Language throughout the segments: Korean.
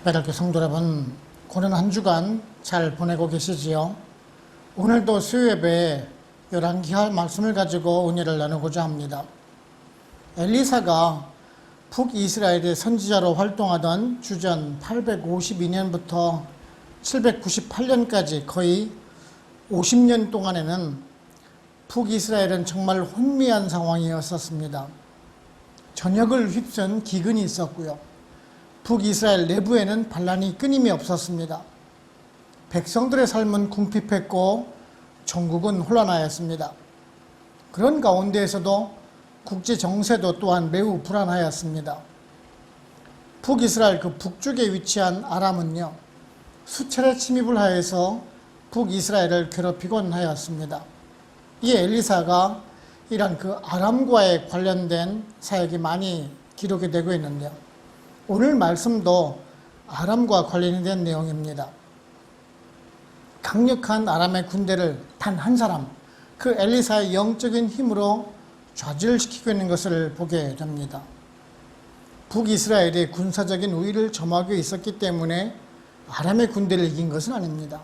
배달교 성도 여러분, 고난 한 주간 잘 보내고 계시지요? 오늘도 수요예배에 열왕기하 말씀을 가지고 은혜를 나누고자 합니다. 엘리사가 북이스라엘의 선지자로 활동하던 주전 852년부터 798년까지 거의 50년 동안에는 북이스라엘은 정말 혼미한 상황이었었습니다. 전역을 휩쓴 기근이 있었고요. 북이스라엘 내부에는 반란이 끊임이 없었습니다. 백성들의 삶은 궁핍했고 전국은 혼란하였습니다. 그런 가운데에서도 국제 정세도 또한 매우 불안하였습니다. 북이스라엘 그 북쪽에 위치한 아람은요, 수차례 침입을 하여서 북이스라엘을 괴롭히곤 하였습니다. 이에 엘리사가 이런 그 아람과의 관련된 사역이 많이 기록이 되고 있는데요. 오늘 말씀도 아람과 관련이 된 내용입니다. 강력한 아람의 군대를 단 한 사람, 그 엘리사의 영적인 힘으로 좌절시키고 있는 것을 보게 됩니다. 북이스라엘이 군사적인 우위를 점하고 있었기 때문에 아람의 군대를 이긴 것은 아닙니다.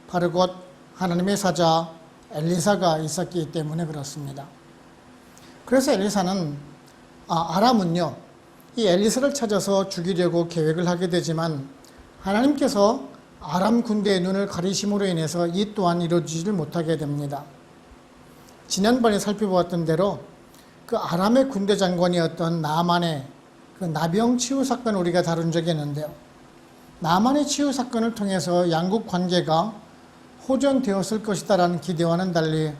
바로 곧 하나님의 사자 엘리사가 있었기 때문에 그렇습니다. 그래서 아람은요, 이 엘리사를 찾아서 죽이려고 계획을 하게 되지만 하나님께서 아람 군대의 눈을 가리심으로 인해서 이 또한 이루어지지를 못하게 됩니다. 지난번에 살펴보았던 대로 그 아람의 군대 장관이었던 나만의 그 나병 치유 사건을 우리가 다룬 적이 있는데요. 나만의 치유 사건을 통해서 양국 관계가 호전되었을 것이다라는 기대와는 달리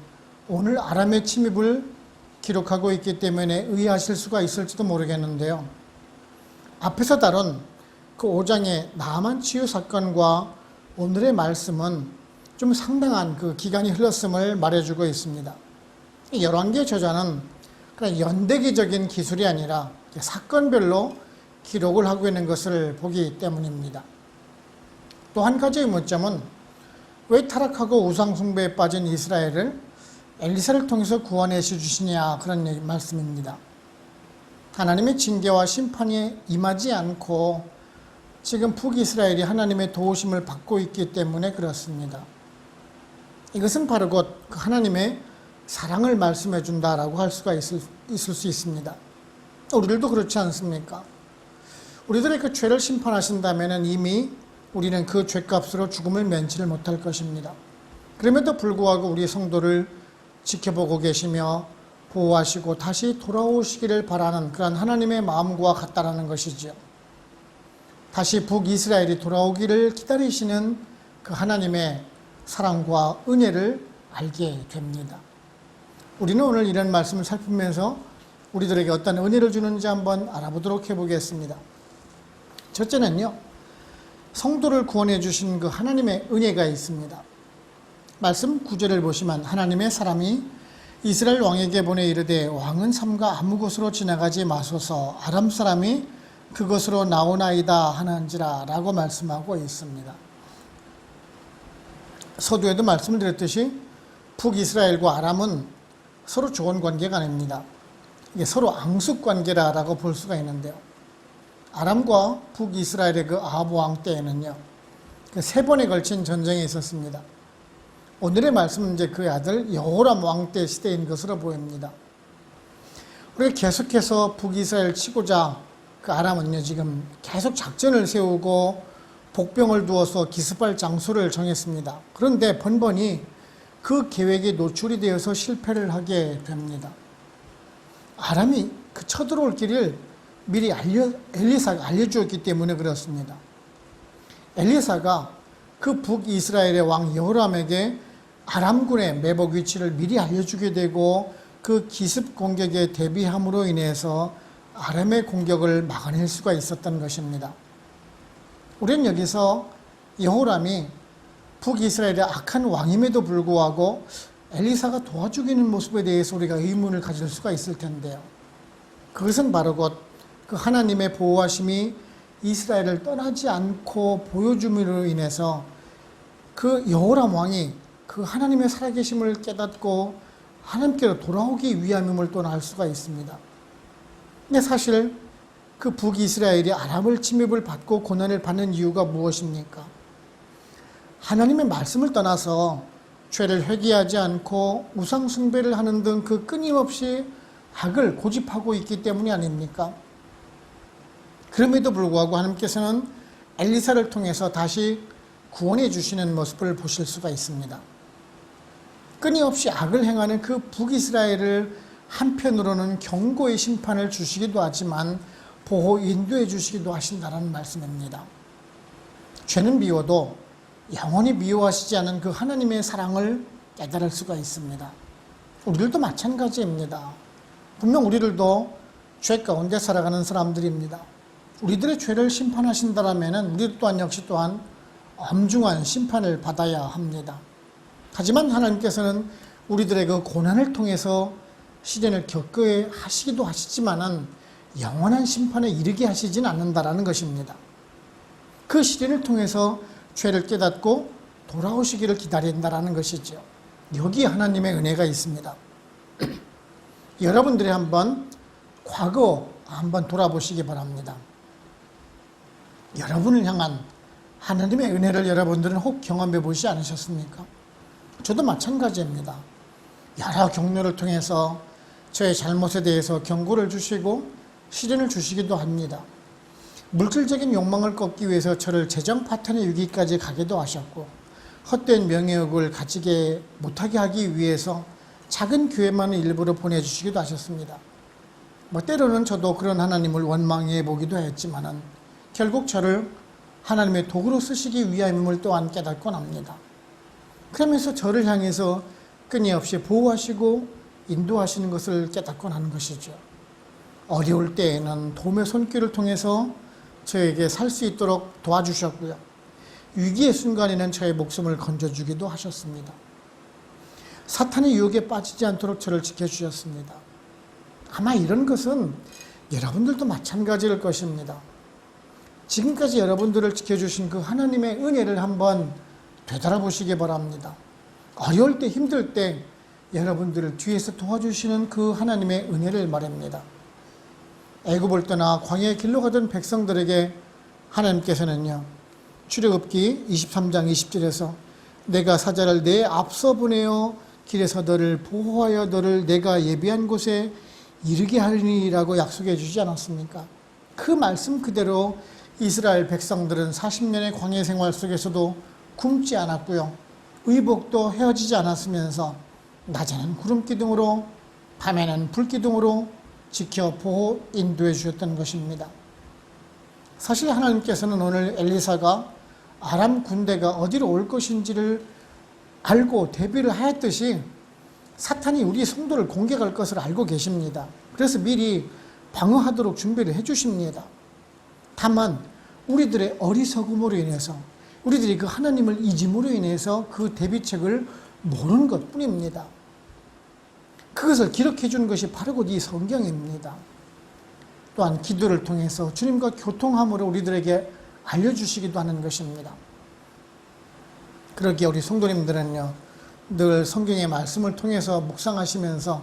오늘 아람의 침입을 기록하고 있기 때문에 의아하실 수가 있을지도 모르겠는데요. 앞에서 다룬 그 5장의 나만 치유 사건과 오늘의 말씀은 좀 상당한 그 기간이 흘렀음을 말해주고 있습니다. 이 열왕기의 저자는 그냥 연대기적인 기술이 아니라 사건별로 기록을 하고 있는 것을 보기 때문입니다. 또 한 가지의 문점은 왜 타락하고 우상숭배에 빠진 이스라엘을 엘리사를 통해서 구원해 주시냐, 그런 말씀입니다. 하나님의 징계와 심판이 임하지 않고 지금 북이스라엘이 하나님의 도우심을 받고 있기 때문에 그렇습니다. 이것은 바로 곧 하나님의 사랑을 말씀해 준다라고 할 수가 있을 수 있습니다. 우리들도 그렇지 않습니까? 우리들의 그 죄를 심판하신다면 이미 우리는 그 죄값으로 죽음을 면치를 못할 것입니다. 그럼에도 불구하고 우리 성도를 지켜보고 계시며 보호하시고 다시 돌아오시기를 바라는 그런 하나님의 마음과 같다라는 것이죠. 다시 북이스라엘이 돌아오기를 기다리시는 그 하나님의 사랑과 은혜를 알게 됩니다. 우리는 오늘 이런 말씀을 살피면서 우리들에게 어떤 은혜를 주는지 한번 알아보도록 해보겠습니다. 첫째는요, 성도를 구원해 주신 그 하나님의 은혜가 있습니다. 말씀 9절을 보시면 하나님의 사람이 이스라엘 왕에게 보내 이르되 왕은 삼가 아무 곳으로 지나가지 마소서 아람 사람이 그것으로 나오나이다 하는지라 라고 말씀하고 있습니다. 서두에도 말씀을 드렸듯이 북이스라엘과 아람은 서로 좋은 관계가 아닙니다. 이게 서로 앙숙관계라고 볼 수가 있는데요. 아람과 북이스라엘의 그 아합 왕 때에는요, 그 3번에 걸친 전쟁이 있었습니다. 오늘의 말씀은 이제 그의 아들 여호람 왕 때 시대인 것으로 보입니다. 우리가 계속해서 북이스라엘 치고자 그 아람은요, 지금 계속 작전을 세우고 복병을 두어서 기습할 장소를 정했습니다. 그런데 번번이 그 계획이 노출이 되어서 실패를 하게 됩니다. 아람이 그 쳐들어올 길을 미리 엘리사가 알려주었기 때문에 그렇습니다. 엘리사가 그 북이스라엘의 왕 여호람에게 아람군의 매복 위치를 미리 알려주게 되고 그 기습 공격에 대비함으로 인해서 아람의 공격을 막아낼 수가 있었던 것입니다. 우리는 여기서 여호람이 북이스라엘의 악한 왕임에도 불구하고 엘리사가 도와주기는 모습에 대해서 우리가 의문을 가질 수가 있을 텐데요. 그것은 바로 곧 그 하나님의 보호하심이 이스라엘을 떠나지 않고 보여줌으로 인해서 그 여호람 왕이 그 하나님의 살아계심을 깨닫고 하나님께로 돌아오기 위함임을 또 알 수가 있습니다. 근데 사실 그 북이스라엘이 아람을 침입을 받고 고난을 받는 이유가 무엇입니까? 하나님의 말씀을 떠나서 죄를 회개하지 않고 우상 숭배를 하는 등 그 끊임없이 악을 고집하고 있기 때문이 아닙니까? 그럼에도 불구하고 하나님께서는 엘리사를 통해서 다시 구원해 주시는 모습을 보실 수가 있습니다. 끊임없이 악을 행하는 그 북이스라엘을 한편으로는 경고의 심판을 주시기도 하지만 보호 인도해 주시기도 하신다는 말씀입니다. 죄는 미워도 영원히 미워하시지 않은 그 하나님의 사랑을 깨달을 수가 있습니다. 우리들도 마찬가지입니다. 분명 우리들도 죄 가운데 살아가는 사람들입니다. 우리들의 죄를 심판하신다라면 우리 또한 역시 또한 엄중한 심판을 받아야 합니다. 하지만 하나님께서는 우리들의 그 고난을 통해서 시련을 겪게 하시기도 하시지만은 영원한 심판에 이르게 하시진 않는다라는 것입니다. 그 시련을 통해서 죄를 깨닫고 돌아오시기를 기다린다라는 것이죠. 여기에 하나님의 은혜가 있습니다. 여러분들이 한번 과거 한번 돌아보시기 바랍니다. 여러분을 향한 하나님의 은혜를 여러분들은 혹 경험해 보시지 않으셨습니까? 저도 마찬가지입니다. 여러 경로를 통해서 저의 잘못에 대해서 경고를 주시고 시련을 주시기도 합니다. 물질적인 욕망을 꺾기 위해서 저를 재정 파탄의 위기까지 가게도 하셨고 헛된 명예욕을 가지게 못하게 하기 위해서 작은 교회만을 일부러 보내주시기도 하셨습니다. 때로는 저도 그런 하나님을 원망해 보기도 했지만은 결국 저를 하나님의 도구로 쓰시기 위함임을 또한 깨닫곤 합니다. 그러면서 저를 향해서 끊임없이 보호하시고 인도하시는 것을 깨닫곤 하는 것이죠. 어려울 때에는 도움의 손길을 통해서 저에게 살 수 있도록 도와주셨고요. 위기의 순간에는 저의 목숨을 건져주기도 하셨습니다. 사탄의 유혹에 빠지지 않도록 저를 지켜주셨습니다. 아마 이런 것은 여러분들도 마찬가지일 것입니다. 지금까지 여러분들을 지켜주신 그 하나님의 은혜를 한번 되돌아보시기 바랍니다. 어려울 때 힘들 때 여러분들을 뒤에서 도와주시는 그 하나님의 은혜를 말합니다. 애굽을 떠나 광야의 길로 가던 백성들에게 하나님께서는요, 출애굽기 23장 20절에서 내가 사자를 내 앞서 보내어 길에서 너를 보호하여 너를 내가 예비한 곳에 이르게 하리니라고 약속해 주지 않았습니까? 그 말씀 그대로 이스라엘 백성들은 40년의 광야 생활 속에서도 굶지 않았고요. 의복도 헤어지지 않았으면서 낮에는 구름 기둥으로 밤에는 불 기둥으로 지켜 보호 인도해 주셨던 것입니다. 사실 하나님께서는 오늘 엘리사가 아람 군대가 어디로 올 것인지를 알고 대비를 하였듯이 사탄이 우리 성도를 공격할 것을 알고 계십니다. 그래서 미리 방어하도록 준비를 해 주십니다. 다만 우리들의 어리석음으로 인해서 우리들이 그 하나님을 잊음으로 인해서 그 대비책을 모르는 것 뿐입니다. 그것을 기록해 준 것이 바로 곧 이 성경입니다. 또한 기도를 통해서 주님과 교통함으로 우리들에게 알려주시기도 하는 것입니다. 그러기에 우리 성도님들은요, 늘 성경의 말씀을 통해서 묵상하시면서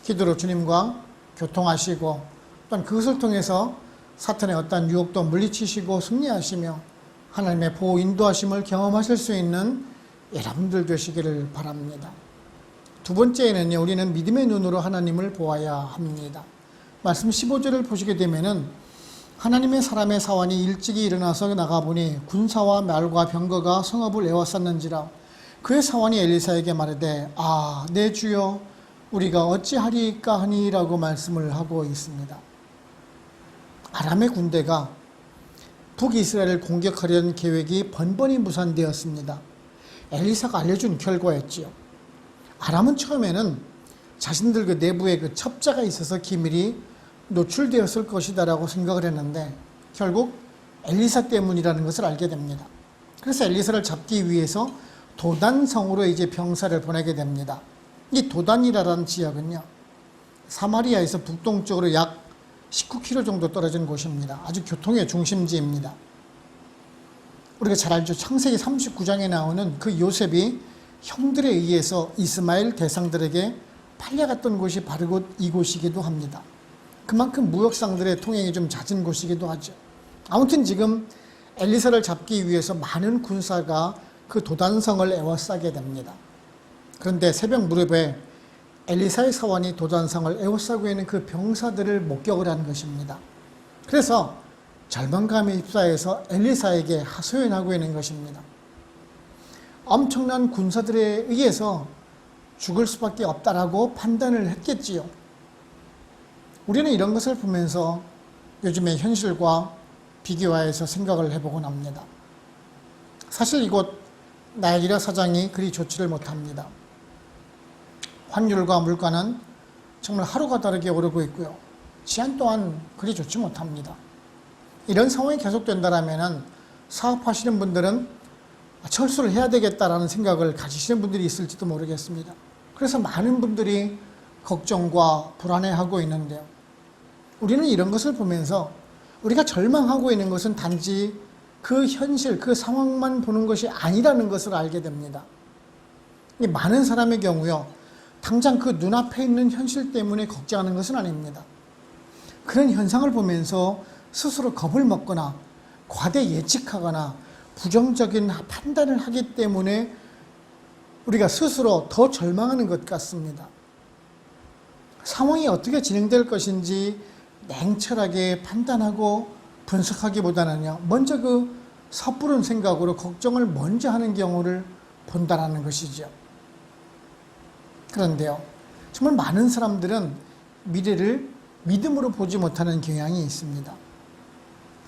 기도로 주님과 교통하시고 또한 그것을 통해서 사탄의 어떤 유혹도 물리치시고 승리하시며 하나님의 보호 인도하심을 경험하실 수 있는 여러분들 되시기를 바랍니다. 두 번째는요, 우리는 믿음의 눈으로 하나님을 보아야 합니다. 말씀 15절을 보시게 되면은 하나님의 사람의 사환이 일찍이 일어나서 나가보니 군사와 말과 병거가 성읍을 에워쌌는지라. 그의 사환이 엘리사에게 말하되 내 주여 우리가 어찌하리까 하니라고 말씀을 하고 있습니다. 아람의 군대가 북이스라엘을 공격하려는 계획이 번번이 무산되었습니다. 엘리사가 알려준 결과였지요. 아람은 처음에는 자신들 그 내부에 그 첩자가 있어서 기밀이 노출되었을 것이다라고 생각을 했는데 결국 엘리사 때문이라는 것을 알게 됩니다. 그래서 엘리사를 잡기 위해서 도단성으로 이제 병사를 보내게 됩니다. 이 도단이라는 지역은요, 사마리아에서 북동쪽으로 약 19km 정도 떨어진 곳입니다. 아주 교통의 중심지입니다. 우리가 잘 알죠. 창세기 39장에 나오는 그 요셉이 형들에 의해서 이스마엘 대상들에게 팔려갔던 곳이 바로 곧 이곳이기도 합니다. 그만큼 무역상들의 통행이 좀 잦은 곳이기도 하죠. 아무튼 지금 엘리사를 잡기 위해서 많은 군사가 그 도단성을 에워싸게 됩니다. 그런데 새벽 무렵에 엘리사의 사원이 도단성을 에워싸고 있는 그 병사들을 목격을 한 것입니다. 그래서 절망감에 휩싸여서 엘리사에게 하소연하고 있는 것입니다. 엄청난 군사들에 의해서 죽을 수밖에 없다라고 판단을 했겠지요. 우리는 이런 것을 보면서 요즘의 현실과 비교하여서 생각을 해보곤 합니다. 사실 이곳 나야기라 사장이 그리 좋지를 못합니다. 환율과 물가는 정말 하루가 다르게 오르고 있고요. 치안 또한 그리 좋지 못합니다. 이런 상황이 계속된다면 사업하시는 분들은 철수를 해야 되겠다라는 생각을 가지시는 분들이 있을지도 모르겠습니다. 그래서 많은 분들이 걱정과 불안해하고 있는데요. 우리는 이런 것을 보면서 우리가 절망하고 있는 것은 단지 그 현실, 그 상황만 보는 것이 아니라는 것을 알게 됩니다. 많은 사람의 경우요, 당장 그 눈앞에 있는 현실 때문에 걱정하는 것은 아닙니다. 그런 현상을 보면서 스스로 겁을 먹거나 과대 예측하거나 부정적인 판단을 하기 때문에 우리가 스스로 더 절망하는 것 같습니다. 상황이 어떻게 진행될 것인지 냉철하게 판단하고 분석하기보다는요, 먼저 그 섣부른 생각으로 걱정을 먼저 하는 경우를 본다라는 것이죠. 그런데요, 정말 많은 사람들은 미래를 믿음으로 보지 못하는 경향이 있습니다.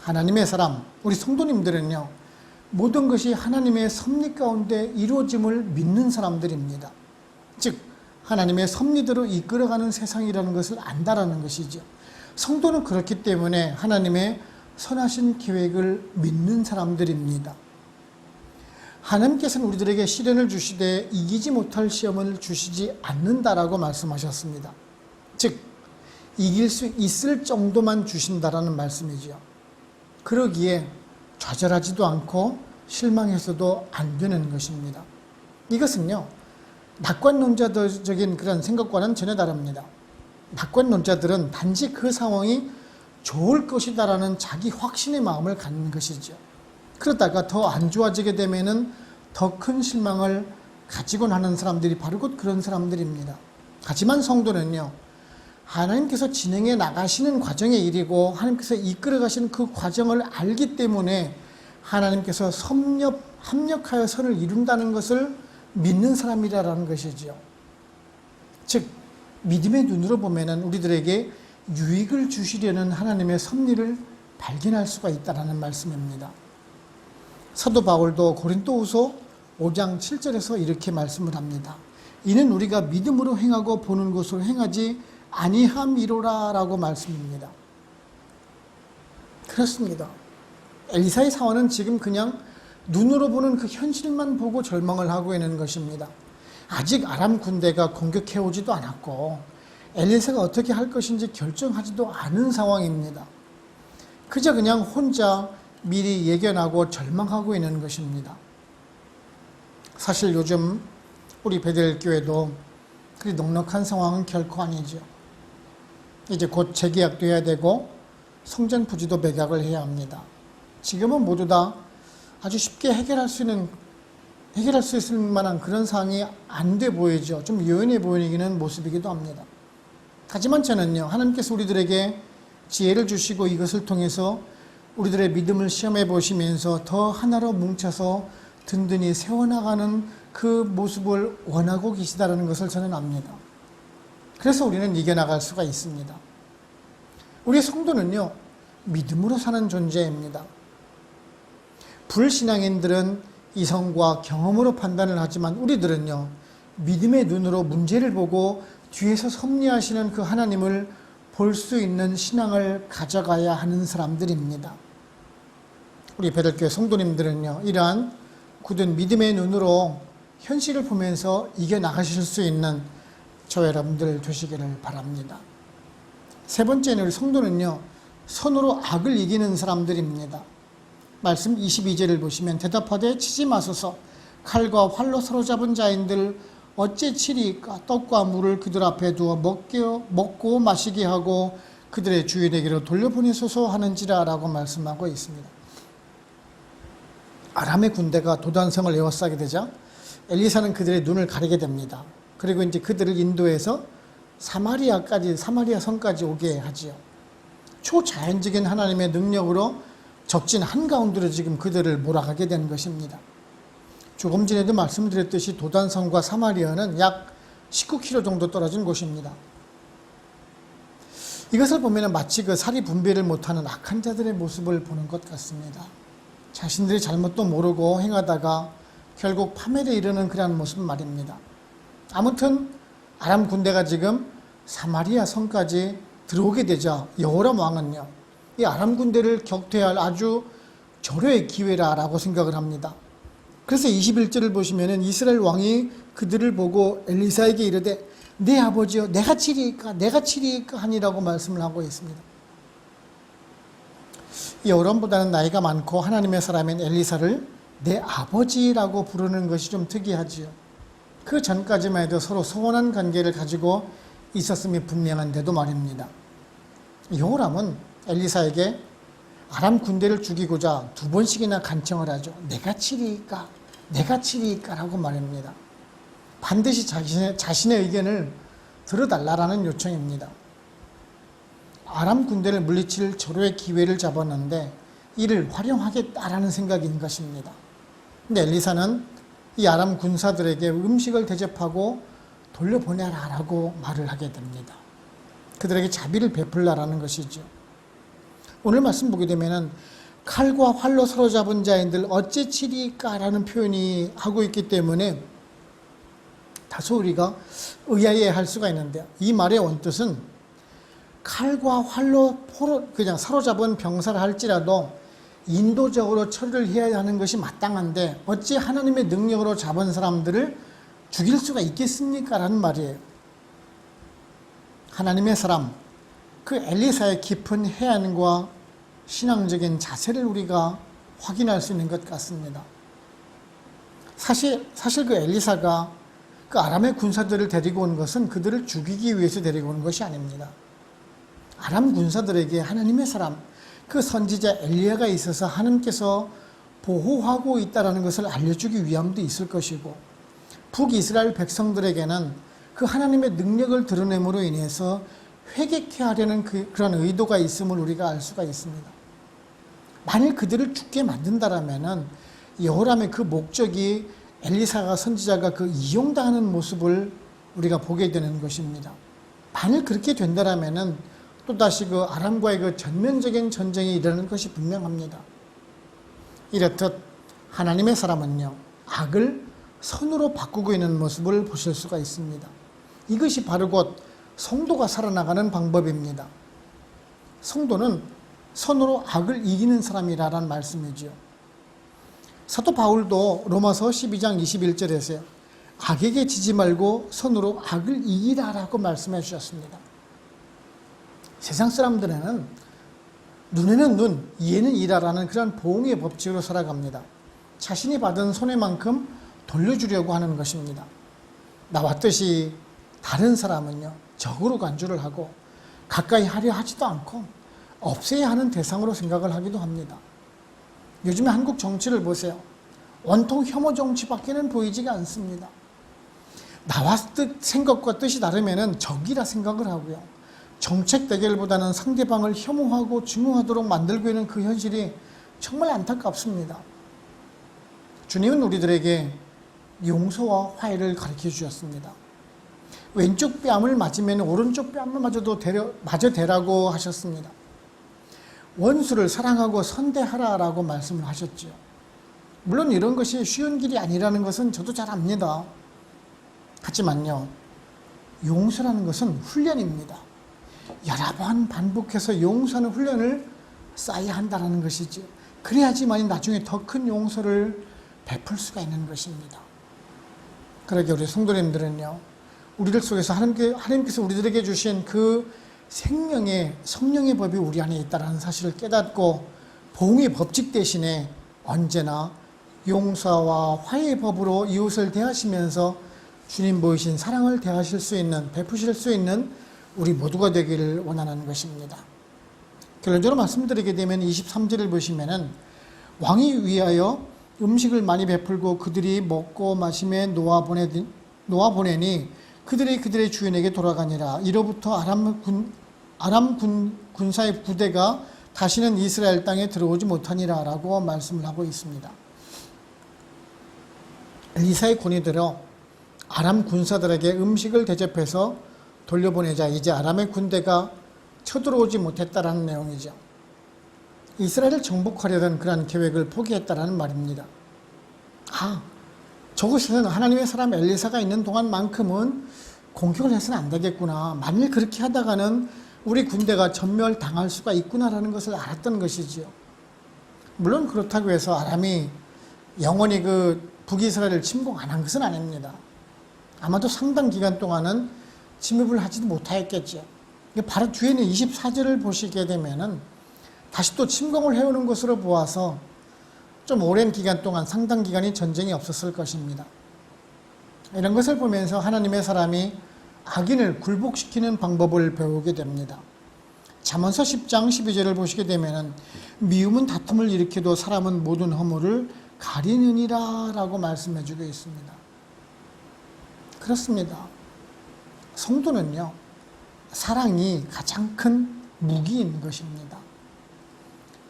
하나님의 사람, 우리 성도님들은요, 모든 것이 하나님의 섭리 가운데 이루어짐을 믿는 사람들입니다. 즉, 하나님의 섭리대로 이끌어가는 세상이라는 것을 안다라는 것이죠. 성도는 그렇기 때문에 하나님의 선하신 계획을 믿는 사람들입니다. 하나님께서는 우리들에게 시련을 주시되 이기지 못할 시험을 주시지 않는다라고 말씀하셨습니다. 즉, 이길 수 있을 정도만 주신다라는 말씀이죠. 그러기에 좌절하지도 않고 실망해서도 안 되는 것입니다. 이것은요, 낙관론자적인 그런 생각과는 전혀 다릅니다. 낙관론자들은 단지 그 상황이 좋을 것이다라는 자기 확신의 마음을 갖는 것이죠. 그러다가 더 안 좋아지게 되면은 더 큰 실망을 가지곤 하는 사람들이 바로 곧 그런 사람들입니다. 하지만 성도는요, 하나님께서 진행해 나가시는 과정의 일이고 하나님께서 이끌어 가시는 그 과정을 알기 때문에 하나님께서 합력하여 선을 이룬다는 것을 믿는 사람이라는 것이죠. 즉, 믿음의 눈으로 보면은 우리들에게 유익을 주시려는 하나님의 섭리를 발견할 수가 있다는 말씀입니다. 사도 바울도 고린도후서 5장 7절에서 이렇게 말씀을 합니다. 이는 우리가 믿음으로 행하고 보는 것으로 행하지 아니함이로라 라고 말씀입니다. 그렇습니다. 엘리사의 사원은 지금 그냥 눈으로 보는 그 현실만 보고 절망을 하고 있는 것입니다. 아직 아람 군대가 공격해 오지도 않았고 엘리사가 어떻게 할 것인지 결정하지도 않은 상황입니다. 그저 그냥 혼자 미리 예견하고 절망하고 있는 것입니다. 사실 요즘 우리 베델교회도 그리 넉넉한 상황은 결코 아니죠. 이제 곧 재계약돼야 되고 성전 부지도 매각을 해야 합니다. 지금은 모두 다 아주 쉽게 해결할 수 있을 만한 그런 상황이 안 돼 보이죠. 좀 요연해 보이는 모습이기도 합니다. 하지만 저는요, 하나님께서 우리들에게 지혜를 주시고 이것을 통해서 우리들의 믿음을 시험해 보시면서 더 하나로 뭉쳐서 든든히 세워나가는 그 모습을 원하고 계시다는 것을 저는 압니다. 그래서 우리는 이겨나갈 수가 있습니다. 우리 성도는요, 믿음으로 사는 존재입니다. 불신앙인들은 이성과 경험으로 판단을 하지만 우리들은요, 믿음의 눈으로 문제를 보고 뒤에서 섭리하시는 그 하나님을 볼 수 있는 신앙을 가져가야 하는 사람들입니다. 우리 베델교회 성도님들은요, 이러한 굳은 믿음의 눈으로 현실을 보면서 이겨나가실 수 있는 저 여러분들 되시기를 바랍니다. 세 번째는 우리 성도는요, 선으로 악을 이기는 사람들입니다. 말씀 22절을 보시면 대답하되 치지 마소서 칼과 활로 사로잡은 자인들 어째 치리까 떡과 물을 그들 앞에 두어 먹고 마시게 하고 그들의 주인에게로 돌려보내소서 하는지라라고 말씀하고 있습니다. 아람의 군대가 도단성을 에워싸게 되자 엘리사는 그들의 눈을 가리게 됩니다. 그리고 이제 그들을 인도해서 사마리아 성까지 오게 하지요. 초자연적인 하나님의 능력으로 적진 한가운데로 지금 그들을 몰아가게 된 것입니다. 조금 전에도 말씀드렸듯이 도단성과 사마리아는 약 19km 정도 떨어진 곳입니다. 이것을 보면 마치 그 사리 분별을 못하는 악한 자들의 모습을 보는 것 같습니다. 자신들이 잘못도 모르고 행하다가 결국 파멸에 이르는 그러한 모습 말입니다. 아무튼 아람 군대가 지금 사마리아 성까지 들어오게 되자 여호람 왕은요, 이 아람 군대를 격퇴할 아주 절호의 기회라고 생각을 합니다. 그래서 21절을 보시면은 이스라엘 왕이 그들을 보고 엘리사에게 이르되 내 아버지여 내가 치리이까 하니라고 말씀을 하고 있습니다. 이 여호람보다는 나이가 많고 하나님의 사람인 엘리사를 내 아버지라고 부르는 것이 좀 특이하지요. 그 전까지만 해도 서로 소원한 관계를 가지고 있었음이 분명한데도 말입니다. 여호람은 엘리사에게 아람 군대를 죽이고자 2번씩이나 간청을 하죠. 내가 치리이까 라고 말합니다. 반드시 자신의 의견을 들어달라라는 요청입니다. 아람 군대를 물리칠 절호의 기회를 잡았는데 이를 활용하겠다라는 생각인 것입니다. 근데 엘리사는 이 아람 군사들에게 음식을 대접하고 돌려보내라라고 말을 하게 됩니다. 그들에게 자비를 베풀라라는 것이죠. 오늘 말씀 보게 되면은 칼과 활로 사로잡은 자인들 어찌 치리까라는 표현이 하고 있기 때문에 다소 우리가 의아해할 수가 있는데요. 이 말의 원뜻은 칼과 활로 그냥 사로잡은 병사를 할지라도 인도적으로 처리를 해야 하는 것이 마땅한데 어찌 하나님의 능력으로 잡은 사람들을 죽일 수가 있겠습니까? 라는 말이에요. 하나님의 사람, 그 엘리사의 깊은 해안과 신앙적인 자세를 우리가 확인할 수 있는 것 같습니다. 사실 그 엘리사가 그 아람의 군사들을 데리고 온 것은 그들을 죽이기 위해서 데리고 온 것이 아닙니다. 아람 군사들에게 하나님의 사람, 그 선지자 엘리야가 있어서 하나님께서 보호하고 있다는 것을 알려주기 위함도 있을 것이고, 북이스라엘 백성들에게는 그 하나님의 능력을 드러냄으로 인해서 회개케 하려는 그런 의도가 있음을 우리가 알 수가 있습니다. 만일 그들을 죽게 만든다라면은 여호람의 그 목적이 엘리사가 선지자가 그 이용당하는 모습을 우리가 보게 되는 것입니다. 만일 그렇게 된다라면은 또다시 그 아람과의 그 전면적인 전쟁이 일어나는 것이 분명합니다. 이렇듯 하나님의 사람은요, 악을 선으로 바꾸고 있는 모습을 보실 수가 있습니다. 이것이 바로 곧 성도가 살아나가는 방법입니다. 성도는 선으로 악을 이기는 사람이라는 말씀이지요. 사도 바울도 로마서 12장 21절에서요, 악에게 지지 말고 선으로 악을 이기라라고 말씀해 주셨습니다. 세상 사람들에는 눈에는 눈, 이에는 이라라는 그런 보응의 법칙으로 살아갑니다. 자신이 받은 손해만큼 돌려주려고 하는 것입니다. 나와 뜻이 다른 사람은요, 적으로 간주를 하고 가까이 하려 하지도 않고 없애야 하는 대상으로 생각을 하기도 합니다. 요즘에 한국 정치를 보세요. 온통 혐오 정치밖에는 보이지가 않습니다. 나와 생각과 뜻이 다르면 적이라 생각을 하고요. 정책 대결보다는 상대방을 혐오하고 증오하도록 만들고 있는 그 현실이 정말 안타깝습니다. 주님은 우리들에게 용서와 화해를 가르쳐 주셨습니다. 왼쪽 뺨을 맞으면 오른쪽 뺨을 마저 대라고 하셨습니다. 원수를 사랑하고 선대하라라고 말씀을 하셨죠. 물론 이런 것이 쉬운 길이 아니라는 것은 저도 잘 압니다. 하지만요, 용서라는 것은 훈련입니다. 여러 번 반복해서 용서하는 훈련을 쌓아야 한다는 것이죠. 그래야지만 나중에 더 큰 용서를 베풀 수가 있는 것입니다. 그러게 우리 성도님들은요, 우리들 속에서 하나님께서 우리들에게 주신 그 생명의 성령의 법이 우리 안에 있다는 사실을 깨닫고 보응의 법칙 대신에 언제나 용서와 화해의 법으로 이웃을 대하시면서 주님 보이신 사랑을 대하실 수 있는, 베푸실 수 있는 우리 모두가 되기를 원하는 것입니다. 결론적으로 말씀드리게 되면 23절을 보시면은 왕이 위하여 음식을 많이 베풀고 그들이 먹고 마심에 놓아보내니 그들의 주인에게 돌아가니라. 이로부터 아람 군사의 부대가 다시는 이스라엘 땅에 들어오지 못하니라 라고 말씀을 하고 있습니다. 엘리사의 권위 들어 아람 군사들에게 음식을 대접해서 돌려보내자 이제 아람의 군대가 쳐들어오지 못했다라는 내용이죠. 이스라엘을 정복하려던 그러한 계획을 포기했다라는 말입니다. 저곳에서는 하나님의 사람 엘리사가 있는 동안만큼은 공격을 해서는 안 되겠구나. 만일 그렇게 하다가는 우리 군대가 전멸당할 수가 있구나라는 것을 알았던 것이지요. 물론 그렇다고 해서 아람이 영원히 그 북이스라엘을 침공 안 한 것은 아닙니다. 아마도 상당 기간 동안은 침입을 하지도 못하였겠죠. 바로 뒤에 있는 24절을 보시게 되면은 다시 또 침공을 해오는 것으로 보아서 좀 오랜 기간 동안 상당 기간이 전쟁이 없었을 것입니다. 이런 것을 보면서 하나님의 사람이 악인을 굴복시키는 방법을 배우게 됩니다. 잠언서 10장 12절을 보시게 되면은 미움은 다툼을 일으켜도 사람은 모든 허물을 가리느니라 라고 말씀해 주고 있습니다. 그렇습니다. 성도는요, 사랑이 가장 큰 무기인 것입니다.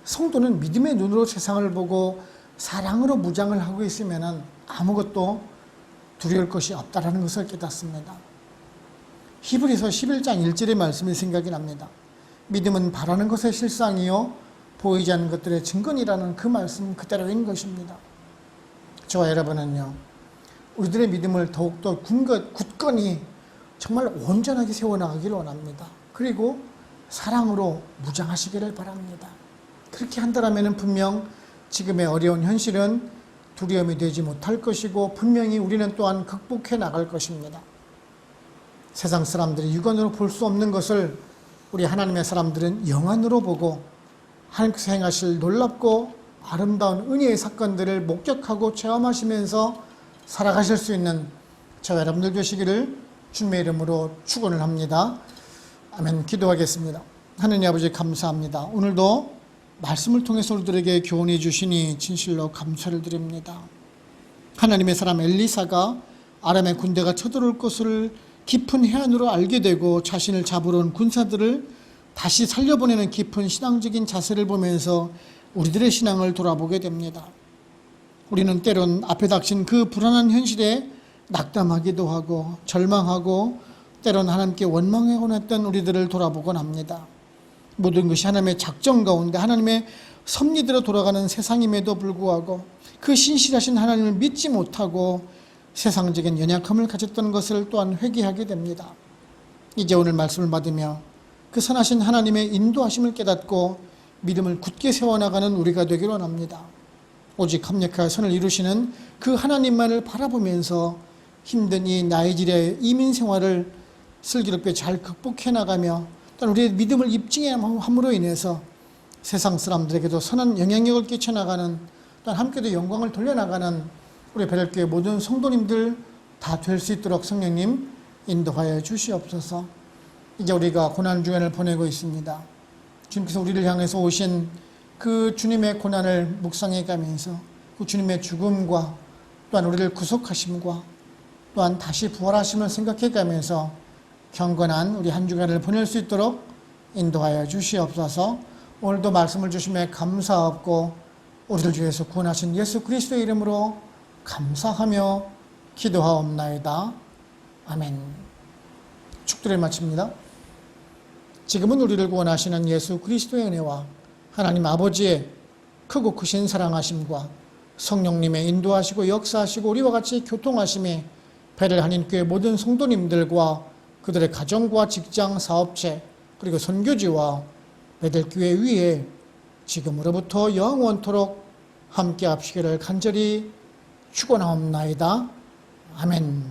성도는 믿음의 눈으로 세상을 보고 사랑으로 무장을 하고 있으면 아무것도 두려울 것이 없다라는 것을 깨닫습니다. 히브리서 11장 1절의 말씀이 생각이 납니다. 믿음은 바라는 것의 실상이요 보이지 않는 것들의 증거니라는 그 말씀 그대로인 것입니다. 저와 여러분은요, 우리들의 믿음을 더욱더 굳건히 정말 온전하게 세워나가기를 원합니다. 그리고 사랑으로 무장하시기를 바랍니다. 그렇게 한다면 분명 지금의 어려운 현실은 두려움이 되지 못할 것이고 분명히 우리는 또한 극복해 나갈 것입니다. 세상 사람들이 육안으로 볼 수 없는 것을 우리 하나님의 사람들은 영안으로 보고 하나님께서 행하실 놀랍고 아름다운 은혜의 사건들을 목격하고 체험하시면서 살아가실 수 있는 저와 여러분들 되시기를 주님의 이름으로 축원을 합니다. 아멘. 기도하겠습니다. 하느님 아버지 감사합니다. 오늘도 말씀을 통해서 우리들에게 교훈해 주시니 진실로 감사를 드립니다. 하나님의 사람 엘리사가 아람의 군대가 쳐들어올 것을 깊은 해안으로 알게 되고 자신을 잡으러 온 군사들을 다시 살려보내는 깊은 신앙적인 자세를 보면서 우리들의 신앙을 돌아보게 됩니다. 우리는 때론 앞에 닥친 그 불안한 현실에 낙담하기도 하고 절망하고 때론 하나님께 원망하곤 했던 우리들을 돌아보곤 합니다. 모든 것이 하나님의 작정 가운데 하나님의 섭리대로 돌아가는 세상임에도 불구하고 그 신실하신 하나님을 믿지 못하고 세상적인 연약함을 가졌던 것을 또한 회개하게 됩니다. 이제 오늘 말씀을 받으며 그 선하신 하나님의 인도하심을 깨닫고 믿음을 굳게 세워나가는 우리가 되기를 원합니다. 오직 합력하여 선을 이루시는 그 하나님만을 바라보면서 힘든 이 나이지리아의 이민 생활을 슬기롭게 잘 극복해 나가며 또한 우리의 믿음을 입증함으로 인해서 세상 사람들에게도 선한 영향력을 끼쳐나가는 또한 함께도 영광을 돌려나가는 우리 베를교회 모든 성도님들 다 될 수 있도록 성령님 인도하여 주시옵소서. 이제 우리가 고난주간을 보내고 있습니다. 주님께서 우리를 향해서 오신 그 주님의 고난을 묵상해 가면서 그 주님의 죽음과 또한 우리를 구속하심과 또한 다시 부활하심을 생각해 가면서 경건한 우리 한 주간을 보낼 수 있도록 인도하여 주시옵소서. 오늘도 말씀을 주심에 감사하고 우리를 주에서 구원하신 예수 그리스도의 이름으로 감사하며 기도하옵나이다. 아멘. 축도를 마칩니다. 지금은 우리를 구원하시는 예수 그리스도의 은혜와 하나님 아버지의 크고 크신 사랑하심과 성령님의 인도하시고 역사하시고 우리와 같이 교통하심에 배를 한인교회 모든 성도님들과 그들의 가정과 직장, 사업체 그리고 선교지와 베들교회 위에 지금으로부터 영원토록 함께 합시기를 간절히 축원하옵나이다. 아멘.